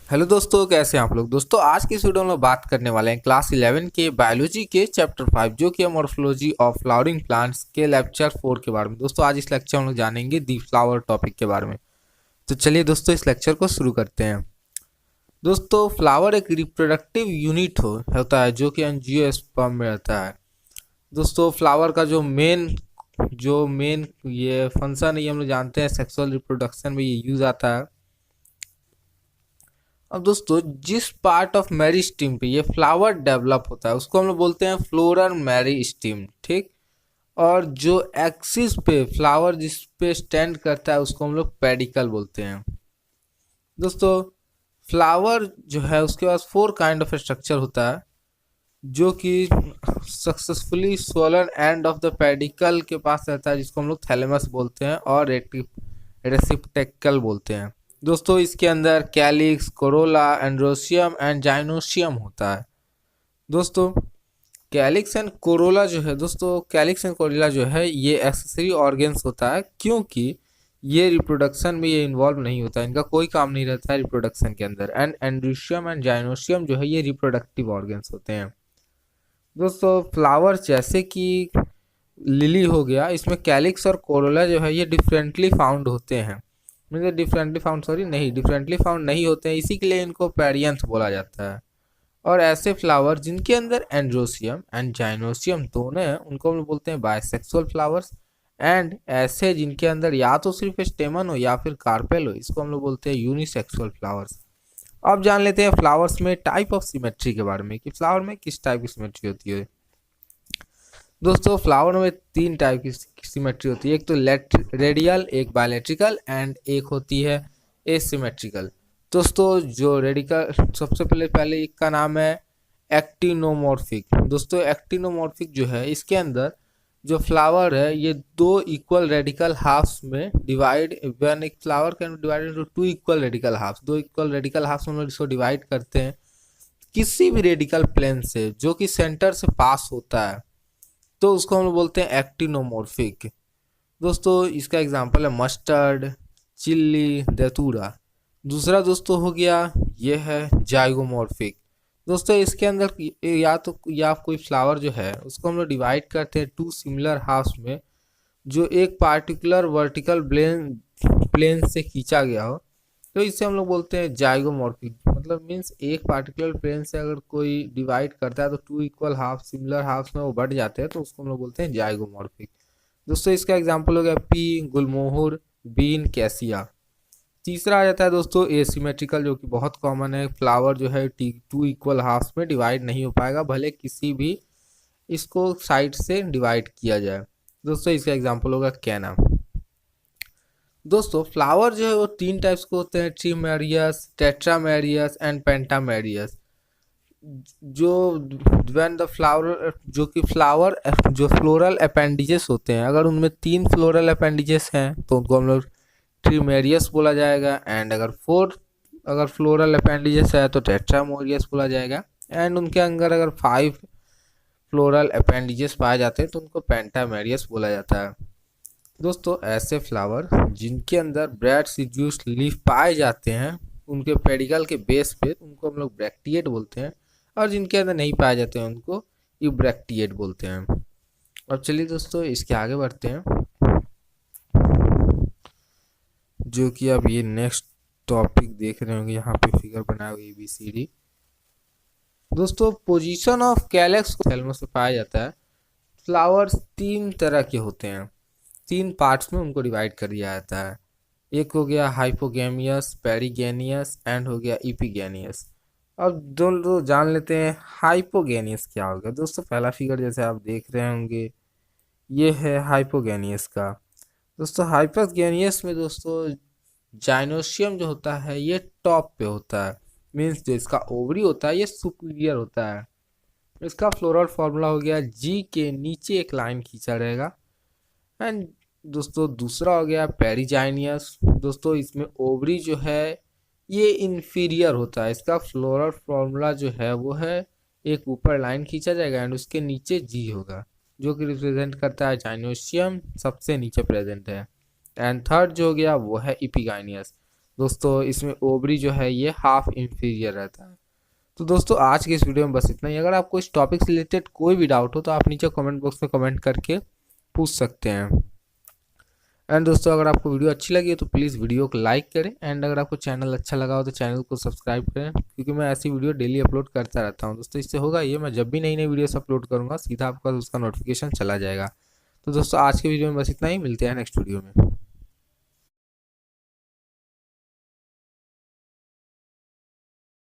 Hello दोस्तों, कैसे हैं आप लोग। दोस्तों आज की इस वीडियो में बात करने वाले हैं क्लास 11 के बायोलॉजी के चैप्टर 5 जो कि है मॉर्फोलॉजी ऑफ फ्लावरिंग प्लांट्स के लेक्चर 4 के बारे में। दोस्तों आज इस लेक्चर में हम लोग जानेंगे दी फ्लावर टॉपिक के बारे में। तो चलिए दोस्तों इस लेक्चर को शुरू करते हैं। दोस्तों फ्लावर एक रिप्रोडक्टिव यूनिट होता है जो कि एंजियोस्पर्म में रहता है। दोस्तों फ्लावर का जो मेन ये फंक्शन है ये हम लोग जानते हैं, सेक्सुअल रिप्रोडक्शन में ये यूज आता है। अब दोस्तों जिस पार्ट ऑफ मेरिस्टीम पे ये फ्लावर डेवलप होता है उसको हम लोग बोलते हैं फ्लोरल मेरिस्टीम, ठीक। और जो एक्सिस पे फ्लावर जिस पे स्टैंड करता है उसको हम लोग पेडिकल बोलते हैं। दोस्तों फ्लावर जो है उसके पास 4 काइंड ऑफ स्ट्रक्चर होता है जो कि successfully swollen end of the pedicle के पास रहता है, जिसको हम लोग थैलेमस बोलते हैं और रेसिप्टेकल बोलते हैं। दोस्तों इसके अंदर कैलिक्स, कोरोला, एंड्रोसियम एंड जाइनोसियम होता है। दोस्तों कैलिक्स एंड कोरोला जो है, दोस्तों कैलिक्स एंड कोरोला जो है ये एक्सेसरी ऑर्गेन्स होता है, क्योंकि ये रिप्रोडक्शन में ये इन्वॉल्व नहीं होता है, इनका कोई काम नहीं रहता है रिप्रोडक्शन के अंदर। एंड एंड्रोसियम एंड जाइनोसियम जो है ये रिप्रोडक्टिव ऑर्गेन्स होते हैं। दोस्तों फ्लावर जैसे कि लिली हो गया, इसमें कैलिक्स और कोरोला जो है ये डिफरेंटली फाउंड होते हैं। मतलब डिफरेंटली फाउंड नहीं होते हैं, इसी के लिए इनको पेरियंथ बोला जाता है। और ऐसे फ्लावर जिनके अंदर एंड्रोसियम एंड जाइनोसियम दोनों हैं उनको हम लोग बोलते हैं बायसेक्सुअल फ्लावर्स। एंड ऐसे जिनके अंदर या तो सिर्फ स्टेमन हो या फिर कार्पेल हो, इसको हम लोग बोलते हैं यूनिसेक्सुअल फ्लावर्स। अब जान लेते हैं फ्लावर्स में टाइप ऑफ सिमेट्री के बारे में कि फ्लावर में किस टाइप की सिमेट्री होती है। दोस्तों फ्लावर में 3 टाइप की सिमेट्री होती है, एक तो रेडियल, एक बायलैट्रिकल एंड एक होती है एसिमेट्रिकल। दोस्तों जो रेडिकल सबसे पहले एक का नाम है एक्टिनोमॉर्फिक। दोस्तों एक्टिनोमॉर्फिक जो है इसके अंदर जो फ्लावर है ये 2 इक्वल रेडिकल हाफ्स में डिवाइड, व्हेन एक flower can be divided into 2 equal radical halves, 2 equal radical halves में इसको डिवाइड करते हैं किसी भी रेडिकल प्लेन से जो कि सेंटर से पास होता है, तो उसको हम लोग बोलते हैं एक्टिनोमॉर्फिक। दोस्तों इसका एग्जांपल है मस्टर्ड, चिल्ली, दैतूरा। दूसरा दोस्तों हो गया ये है जाइगोमॉर्फिक। दोस्तों इसके अंदर या कोई फ्लावर जो है उसको हम लोग डिवाइड करते हैं 2 सिमिलर हाफ्स में जो एक पार्टिकुलर वर्टिकल प्लेन से खींचा गया हो, तो इसे हम लोग बोलते हैं जाइगोमॉर्फिक। मतलब मीन्स एक पार्टिकुलर प्लेन से अगर कोई डिवाइड करता है तो 2 इक्वल हाफ सिमिलर हाफ्स में वो बढ़ जाते हैं, तो उसको हम लोग बोलते हैं जाइगोमॉर्फिक। दोस्तों इसका एग्जांपल हो गया पी, गुलमोहर, बीन, कैसिया। तीसरा आ जाता है दोस्तों एसिमेट्रिकल, जो कि बहुत कॉमन है। फ्लावर जो है 2 इक्वल हाफ्स में डिवाइड नहीं हो पाएगा भले किसी भी इसको साइड से डिवाइड किया जाए। दोस्तों इसका एग्जांपल होगा कैना। दोस्तों फ्लावर जो है वो 3 टाइप्स के होते हैं, ट्रीमेरियस, टेट्रामेरियस एंड पेंटामेरियस। जो व्हेन द फ्लावर जो कि फ्लावर जो फ्लोरल अपेंडिजेस होते हैं, अगर उनमें 3 फ्लोरल अपेंडिजेस हैं तो उनको हम लोग ट्रीमेरियस बोला जाएगा। एंड अगर फ्लोरल अपेंडिजेस है तो टेट्रामेरियस बोला जाएगा। एंड उनके अंदर अगर 5 फ्लोरल अपेंडिजेस पाए जाते हैं तो उनको पेंटामेरियस बोला जाता है। दोस्तों ऐसे फ्लावर जिनके अंदर ब्रैड सीड्यूस लीफ पाए जाते हैं उनके पेडिकल के बेस पे, उनको हम लोग ब्रैक्टिएट बोलते हैं। और जिनके अंदर नहीं पाए जाते हैं उनको यूब्रैक्टिएट बोलते हैं। अब चलिए दोस्तों इसके आगे बढ़ते हैं, जो कि अब ये नेक्स्ट टॉपिक देख रहे होंगे, यहाँ पे फिगर बनाया हुआ ABCD। दोस्तों पोजीशन ऑफ कैलेक्स थैलेमस में पाया जाता है। फ्लावर्स 3 तरह के होते हैं, 3 पार्ट्स में उनको डिवाइड कर दिया जाता है। एक हो गया हाइपोगेमियस, पेरिगेनियस एंड हो गया इपिगेनियस। अब दोनों जान लेते हैं हाइपोगेनियस क्या होगा। दोस्तों पहला फिगर जैसे आप देख रहे होंगे ये है हाइपोगेनियस का। दोस्तों हाइपोगेनियस में दोस्तों जाइनोसियम जो होता है ये टॉप पे होता है, मीन्स जो इसका ओवरी होता है ये सुपीरियर होता है। इसका फ्लोरल फॉर्मूला हो गया जी के नीचे एक लाइन खींचा रहेगा। एंड दोस्तों दूसरा हो गया पेरिजाइनियस। दोस्तों इसमें ओवरी जो है ये इन्फीरियर होता है, इसका फ्लोरल फॉर्मूला जो है वो है एक ऊपर लाइन खींचा जाएगा एंड उसके नीचे जी होगा, जो कि रिप्रेजेंट करता है जाइनोसियम सबसे नीचे प्रेजेंट है। एंड थर्ड जो हो गया वो है इपिगाइनियस। दोस्तों इसमें ओवरी जो है ये हाफ इंफीरियर रहता है। तो दोस्तों आज की इस वीडियो में बस इतना ही। अगर आपको इस टॉपिक से रिलेटेड कोई भी डाउट हो तो आप नीचे कमेंट बॉक्स में कमेंट करके पूछ सकते हैं। एंड दोस्तों अगर आपको वीडियो अच्छी लगी हो तो प्लीज़ वीडियो को लाइक करें, एंड अगर आपको चैनल अच्छा लगा हो तो चैनल को सब्सक्राइब करें, क्योंकि मैं ऐसी वीडियो डेली अपलोड करता रहता हूं। दोस्तों इससे होगा ये, मैं जब भी नई नई वीडियोस अपलोड करूंगा सीधा आपका उसका नोटिफिकेशन चला जाएगा। तो दोस्तों आज के वीडियो में बस इतना ही, मिलते हैं नेक्स्ट वीडियो में।